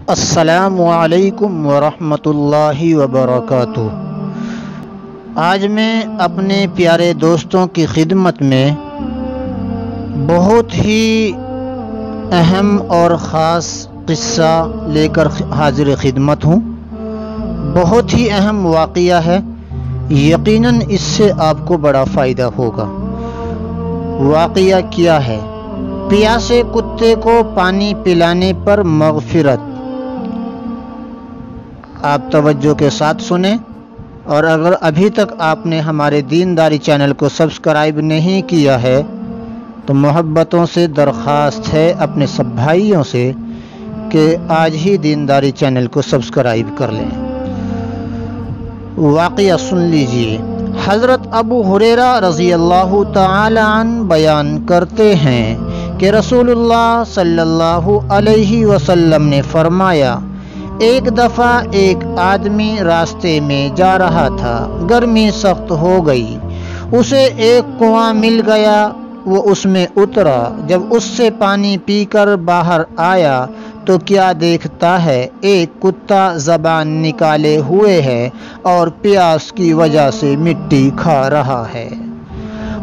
السلام علیکم ورحمۃ اللہ وبرکاتہ۔ آج میں اپنے پیارے دوستوں کی خدمت میں بہت ہی اہم اور خاص قصہ لے کر حاضر خدمت ہوں۔ بہت ہی اہم واقعہ ہے، یقیناً اس سے آپ کو بڑا فائدہ ہوگا۔ واقعہ کیا ہے؟ پیاسے کتے کو پانی پلانے پر مغفرت۔ آپ توجہ کے ساتھ سنیں، اور اگر ابھی تک آپ نے ہمارے دینداری چینل کو سبسکرائب نہیں کیا ہے تو محبتوں سے درخواست ہے اپنے سب بھائیوں سے کہ آج ہی دینداری چینل کو سبسکرائب کر لیں۔ واقعہ سن لیجئے۔ حضرت ابو ہریرہ رضی اللہ تعالی عنہ بیان کرتے ہیں کہ رسول اللہ صلی اللہ علیہ وسلم نے فرمایا، ایک دفعہ ایک آدمی راستے میں جا رہا تھا، گرمی سخت ہو گئی، اسے ایک کنواں مل گیا، وہ اس میں اترا، جب اس سے پانی پی کر باہر آیا تو کیا دیکھتا ہے، ایک کتا زبان نکالے ہوئے ہے اور پیاس کی وجہ سے مٹی کھا رہا ہے۔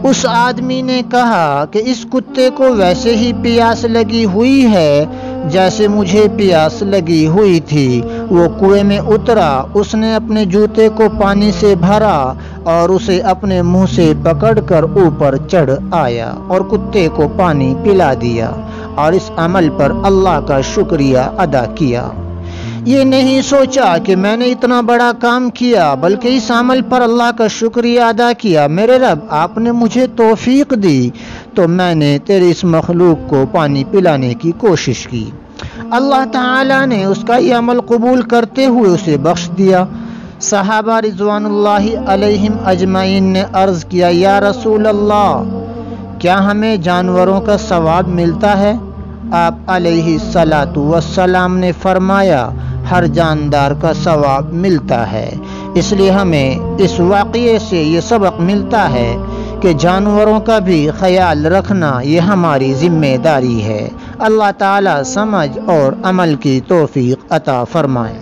اس آدمی نے کہا کہ اس کتے کو ویسے ہی پیاس لگی ہوئی ہے جیسے مجھے پیاس لگی ہوئی تھی۔ وہ کنویں میں اترا، اس نے اپنے جوتے کو پانی سے بھرا اور اسے اپنے منہ سے پکڑ کر اوپر چڑھ آیا اور کتے کو پانی پلا دیا، اور اس عمل پر اللہ کا شکریہ ادا کیا۔ یہ نہیں سوچا کہ میں نے اتنا بڑا کام کیا، بلکہ اس عمل پر اللہ کا شکریہ ادا کیا۔ میرے رب، آپ نے مجھے توفیق دی تو میں نے تیری اس مخلوق کو پانی پلانے کی کوشش کی۔ اللہ تعالیٰ نے اس کا یہ عمل قبول کرتے ہوئے اسے بخش دیا۔ صحابہ رضوان اللہ علیہم اجمعین نے عرض کیا، یا رسول اللہ، کیا ہمیں جانوروں کا ثواب ملتا ہے؟ آپ علیہ الصلاۃ والسلام نے فرمایا، ہر جاندار کا ثواب ملتا ہے۔ اس لیے ہمیں اس واقعے سے یہ سبق ملتا ہے کہ جانوروں کا بھی خیال رکھنا یہ ہماری ذمہ داری ہے۔ اللہ تعالیٰ سمجھ اور عمل کی توفیق عطا فرمائے۔